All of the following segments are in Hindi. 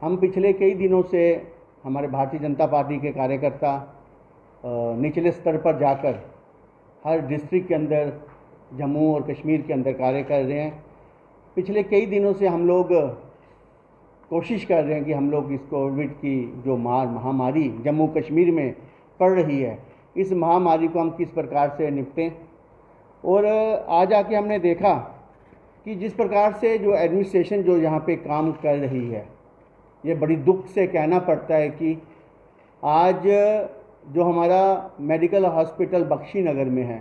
हम पिछले कई दिनों से हमारे भारतीय जनता पार्टी के कार्यकर्ता निचले स्तर पर जाकर हर डिस्ट्रिक्ट के अंदर, जम्मू और कश्मीर के अंदर कार्य कर रहे हैं। पिछले कई दिनों से हम लोग कोशिश कर रहे हैं कि हम लोग इस कोविड की जो महामारी जम्मू कश्मीर में पड़ रही है, इस महामारी को हम किस प्रकार से निपटें। और आज आके हमने देखा कि जिस प्रकार से जो एडमिनिस्ट्रेशन जो यहाँ पे काम कर रही है, ये बड़ी दुख से कहना पड़ता है कि आज जो हमारा मेडिकल हॉस्पिटल बख्शी नगर में है,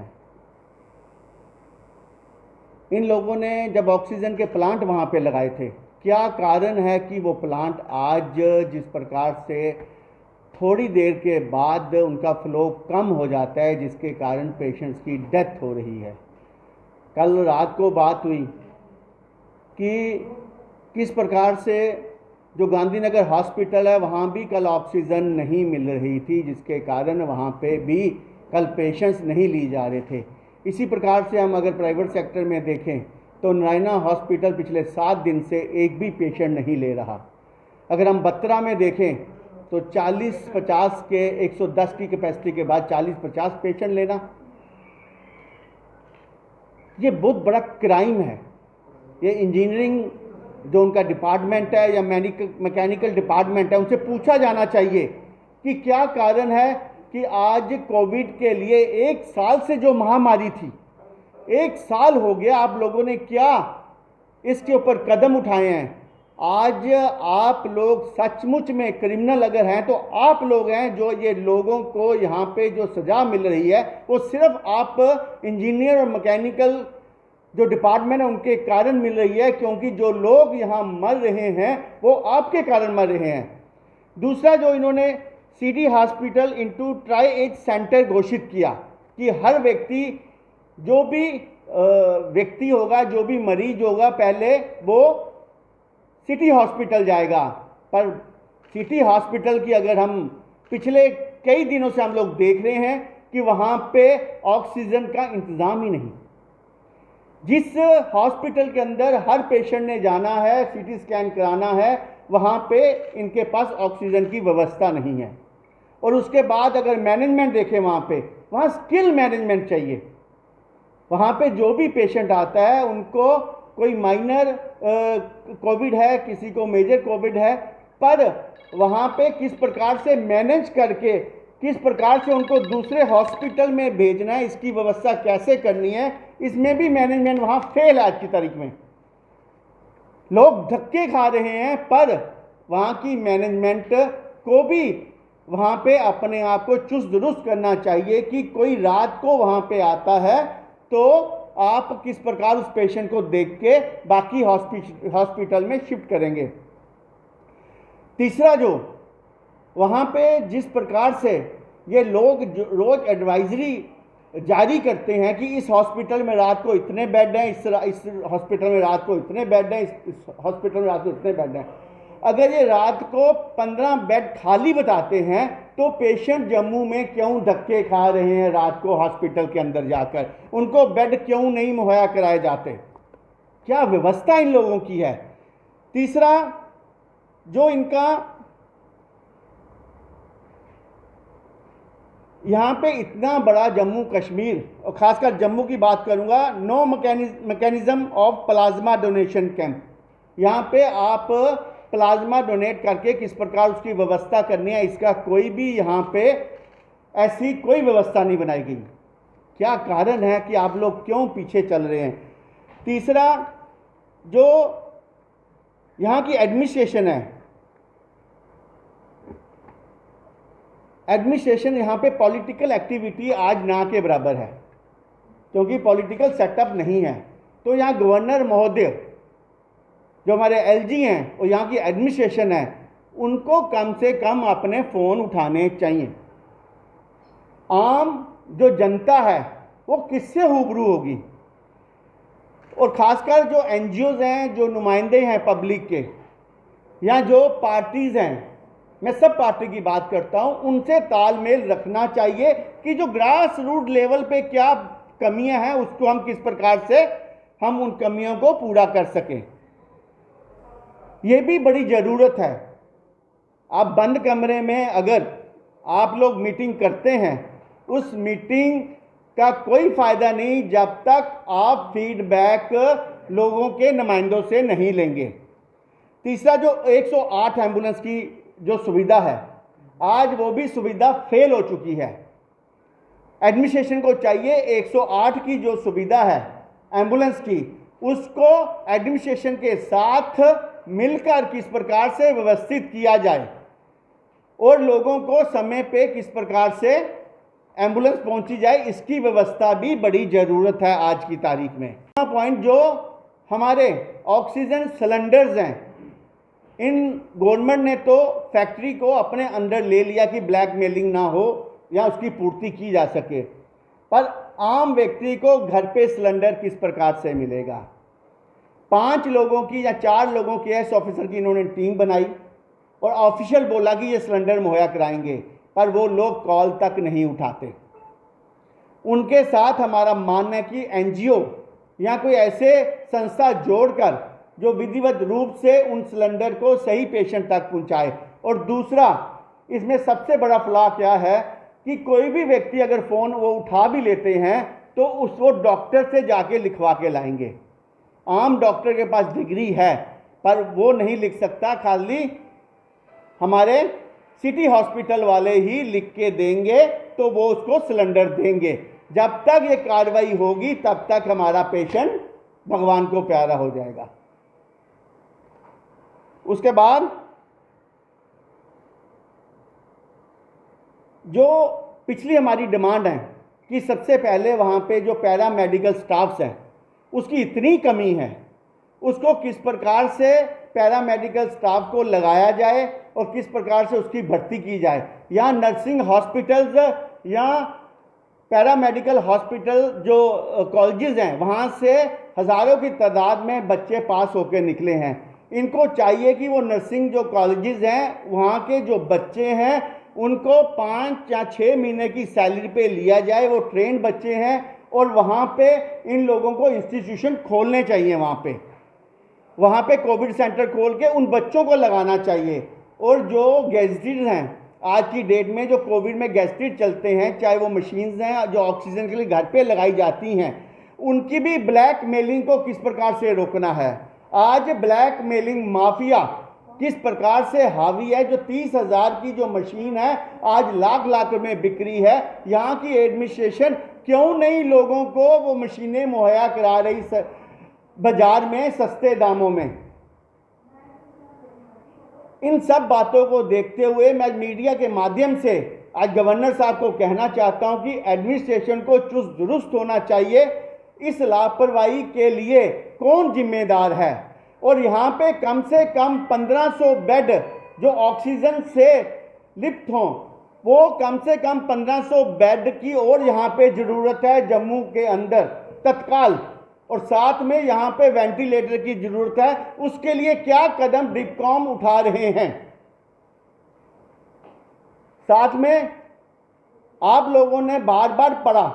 इन लोगों ने जब ऑक्सीजन के प्लांट वहाँ पे लगाए थे, क्या कारण है कि वो प्लांट आज जिस प्रकार से थोड़ी देर के बाद उनका फ्लो कम हो जाता है, जिसके कारण पेशेंट्स की डेथ हो रही है। कल रात को बात हुई कि किस प्रकार से जो गांधीनगर हॉस्पिटल है वहाँ भी कल ऑक्सीजन नहीं मिल रही थी, जिसके कारण वहाँ पे भी कल पेशेंट्स नहीं ली जा रहे थे। इसी प्रकार से हम अगर प्राइवेट सेक्टर में देखें तो नारायणा हॉस्पिटल पिछले 7 दिन से एक भी पेशेंट नहीं ले रहा। अगर हम बत्रा में देखें तो 40-50 के 110 की कैपेसिटी के बाद 40-50 पेशेंट लेना, ये बहुत बड़ा क्राइम है। ये इंजीनियरिंग जो उनका डिपार्टमेंट है या मैकेनिकल डिपार्टमेंट है, उनसे पूछा जाना चाहिए कि क्या कारण है कि आज कोविड के लिए 1 साल से जो महामारी थी, 1 साल हो गया, आप लोगों ने क्या इसके ऊपर कदम उठाए हैं। आज आप लोग सचमुच में क्रिमिनल अगर हैं तो आप लोग हैं, जो ये लोगों को यहाँ पे जो सज़ा मिल रही है वो सिर्फ आप इंजीनियर और मैकेनिकल जो डिपार्टमेंट है उनके कारण मिल रही है, क्योंकि जो लोग यहाँ मर रहे हैं वो आपके कारण मर रहे हैं। दूसरा, जो इन्होंने city hospital into triage centre घोषित किया कि हर व्यक्ति, जो भी व्यक्ति होगा, जो भी मरीज होगा, पहले वो सिटी हॉस्पिटल जाएगा। पर सिटी हॉस्पिटल की अगर हम पिछले कई दिनों से हम लोग देख रहे हैं कि वहाँ पे ऑक्सीजन का इंतज़ाम ही नहीं। जिस हॉस्पिटल के अंदर हर पेशेंट ने जाना है, सीटी स्कैन कराना है, वहाँ पे इनके पास ऑक्सीजन की व्यवस्था नहीं है। और उसके बाद अगर मैनेजमेंट देखें वहाँ स्किल मैनेजमेंट चाहिए। वहाँ पे जो भी पेशेंट आता है, उनको कोई माइनर कोविड है, किसी को मेजर कोविड है, पर वहाँ पे किस प्रकार से मैनेज करके, किस प्रकार से उनको दूसरे हॉस्पिटल में भेजना है, इसकी व्यवस्था कैसे करनी है, इसमें भी मैनेजमेंट वहाँ फेल है। आज की तारीख में लोग धक्के खा रहे हैं, पर वहाँ की मैनेजमेंट को भी वहाँ पे अपने आप को चुस्त दुरुस्त करना चाहिए कि कोई रात को वहाँ पे आता है तो आप किस प्रकार उस पेशेंट को देख के बाकी हॉस्पिटल में शिफ्ट करेंगे। तीसरा, जो वहाँ पे जिस प्रकार से ये लोग रोज एडवाइजरी जारी करते हैं कि इस हॉस्पिटल में रात को इतने बेड हैं, इस हॉस्पिटल में रात को इतने बेड हैं, इस हॉस्पिटल में रात को इतने बेड हैं। अगर ये रात को 15 बेड खाली बताते हैं तो पेशेंट जम्मू में क्यों धक्के खा रहे हैं रात को हॉस्पिटल के अंदर जाकर? उनको बेड क्यों नहीं मुहैया कराए जाते? क्या व्यवस्था इन लोगों की है? तीसरा, जो इनका यहाँ पे इतना बड़ा जम्मू कश्मीर, और ख़ासकर जम्मू की बात करूँगा, no mechanism of plasma donation camp. यहाँ पे आप प्लाज्मा डोनेट करके किस प्रकार उसकी व्यवस्था करनी है, इसका कोई भी यहाँ पे ऐसी कोई व्यवस्था नहीं बनाई गई। क्या कारण है कि आप लोग क्यों पीछे चल रहे हैं? तीसरा, जो यहाँ की एडमिनिस्ट्रेशन है, एडमिनिस्ट्रेशन यहाँ पे पॉलिटिकल एक्टिविटी आज ना के बराबर है, क्योंकि पॉलिटिकल सेटअप नहीं है। तो यहाँ गवर्नर महोदय, जो हमारे एलजी हैं और यहाँ की एडमिनिस्ट्रेशन है, उनको कम से कम अपने फ़ोन उठाने चाहिए। आम जो जनता है वो किससे रूबरू होगी? और ख़ासकर जो एनजीओज़ हैं, जो नुमाइंदे हैं पब्लिक के, या जो पार्टीज़ हैं, मैं सब पार्टी की बात करता हूँ, उनसे तालमेल रखना चाहिए कि जो ग्रास रूट लेवल पे क्या कमियां हैं, उसको हम किस प्रकार से हम उन कमियों को पूरा कर सकें। ये भी बड़ी ज़रूरत है आप बंद कमरे में अगर आप लोग मीटिंग करते हैं, उस मीटिंग का कोई फ़ायदा नहीं जब तक आप फीडबैक लोगों के नुमाइंदों से नहीं लेंगे। तीसरा, जो 108 एम्बुलेंस की जो सुविधा है, आज वो भी सुविधा फेल हो चुकी है। एडमिनिस्ट्रेशन को चाहिए 108 की जो सुविधा है एम्बुलेंस की, उसको एडमिनिस्ट्रेशन के साथ मिलकर किस प्रकार से व्यवस्थित किया जाए और लोगों को समय पे किस प्रकार से एम्बुलेंस पहुंची जाए, इसकी व्यवस्था भी बड़ी ज़रूरत है आज की तारीख में। पॉइंट, जो हमारे ऑक्सीजन सिलेंडर्स हैं, इन गवर्नमेंट ने तो फैक्ट्री को अपने अंडर ले लिया कि ब्लैकमेलिंग ना हो या उसकी पूर्ति की जा सके, पर आम व्यक्ति को घर पे सिलेंडर किस प्रकार से मिलेगा? 5 लोगों की या 4 लोगों की एस ऑफिसर की इन्होंने टीम बनाई और ऑफिशियल बोला कि ये सिलेंडर मुहैया कराएंगे, पर वो लोग कॉल तक नहीं उठाते। उनके साथ हमारा मानना है कि एनजीओ या कोई ऐसे संस्था जोड़कर जो विधिवत रूप से उन सिलेंडर को सही पेशेंट तक पहुंचाए। और दूसरा, इसमें सबसे बड़ा फ्लॉ क्या है कि कोई भी व्यक्ति अगर फ़ोन वो उठा भी लेते हैं तो उसको डॉक्टर से जाके लिखवा के लाएंगे। आम डॉक्टर के पास डिग्री है पर वो नहीं लिख सकता, खाली हमारे सिटी हॉस्पिटल वाले ही लिख के देंगे तो वो उसको सिलेंडर देंगे। जब तक ये कार्रवाई होगी तब तक हमारा पेशेंट भगवान को प्यारा हो जाएगा। उसके बाद जो पिछली हमारी डिमांड है कि सबसे पहले वहाँ पे जो पैरा मेडिकल स्टाफ्स हैं उसकी इतनी कमी है, उसको किस प्रकार से पैरा मेडिकल स्टाफ को लगाया जाए और किस प्रकार से उसकी भर्ती की जाए। या नर्सिंग हॉस्पिटल्स या पैरा मेडिकल हॉस्पिटल जो कॉलेजेस हैं, वहाँ से हज़ारों की तादाद में बच्चे पास होकर निकले हैं। इनको चाहिए कि वो नर्सिंग जो कॉलेजेस हैं वहाँ के जो बच्चे हैं उनको 5 या 6 महीने की सैलरी पे लिया जाए। वो ट्रेन बच्चे हैं और वहाँ पे इन लोगों को इंस्टीट्यूशन खोलने चाहिए। वहाँ पे कोविड सेंटर खोल के उन बच्चों को लगाना चाहिए। और जो गैजेटेड हैं आज की डेट में, जो कोविड में गैजेटेड चलते हैं, चाहे वो मशीन्स हैं जो ऑक्सीजन के लिए घर पे लगाई जाती हैं, उनकी भी ब्लैक मेलिंग को किस प्रकार से रोकना है। आज ब्लैक मेलिंग माफिया किस प्रकार से हावी है। जो 30,000 की जो मशीन है आज लाख में बिक्री है। यहाँ की एडमिनिस्ट्रेशन क्यों नहीं लोगों को वो मशीनें मुहैया करा रही बाजार में सस्ते दामों में। इन सब बातों को देखते हुए मैं मीडिया के माध्यम से आज गवर्नर साहब को कहना चाहता हूं कि एडमिनिस्ट्रेशन को चुस्त दुरुस्त होना चाहिए। इस लापरवाही के लिए कौन जिम्मेदार है? और यहाँ पे कम से कम 1500 बेड जो ऑक्सीजन से लिप्त हों, वो कम से कम 1500 बेड की और यहाँ पे ज़रूरत है जम्मू के अंदर तत्काल। और साथ में यहाँ पे वेंटिलेटर की ज़रूरत है। उसके लिए क्या कदम डिपकॉम उठा रहे हैं? साथ में आप लोगों ने बार बार पढ़ा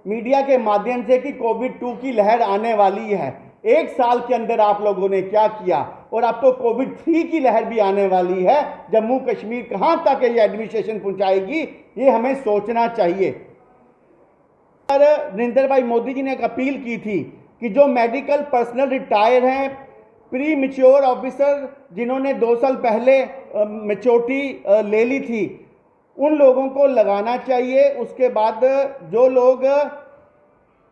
मीडिया के माध्यम से कि कोविड-2 की लहर आने वाली है। 1 साल के अंदर आप लोगों ने क्या किया? और अब तो कोविड-3 की लहर भी आने वाली है। जम्मू कश्मीर कहाँ तक ये एडमिनिस्ट्रेशन पहुँचाएगी, ये हमें सोचना चाहिए। नरेंद्र भाई मोदी जी ने एक अपील की थी कि जो मेडिकल पर्सनल रिटायर हैं, प्री मैच्योर ऑफिसर जिन्होंने 2 साल पहले मैच्योरिटी ले ली थी, उन लोगों को लगाना चाहिए। उसके बाद जो लोग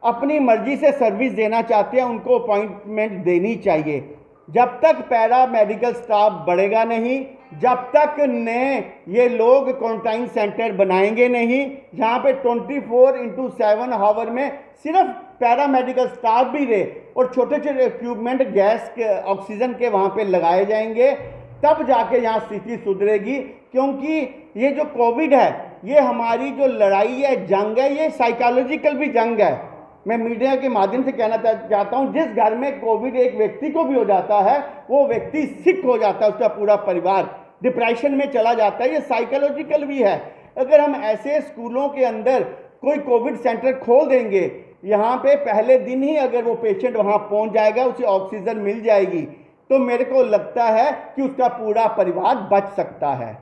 अपनी मर्जी से सर्विस देना चाहते हैं उनको अपॉइंटमेंट देनी चाहिए। जब तक पैरा मेडिकल स्टाफ बढ़ेगा नहीं, जब तक नए ये लोग क्वारंटाइन सेंटर बनाएंगे नहीं, जहाँ पे 24/7 आवर में सिर्फ पैरा मेडिकल स्टाफ भी रहे और छोटे छोटे इक्विपमेंट गैस के ऑक्सीजन के वहाँ पे लगाए जाएंगे, तब जाके यहाँ स्थिति सुधरेगी। क्योंकि ये जो कोविड है, ये हमारी जो लड़ाई है, जंग है, ये साइकोलॉजिकल भी जंग है। मैं मीडिया के माध्यम से कहना चाहता हूँ, जिस घर में कोविड एक व्यक्ति को भी हो जाता है, वो व्यक्ति सिक हो जाता है, उसका पूरा परिवार डिप्रेशन में चला जाता है। ये साइकोलॉजिकल भी है। अगर हम ऐसे स्कूलों के अंदर कोई कोविड सेंटर खोल देंगे, यहाँ पे पहले दिन ही अगर वो पेशेंट वहाँ पहुँच जाएगा, उसे ऑक्सीजन मिल जाएगी, तो मेरे को लगता है कि उसका पूरा परिवार बच सकता है।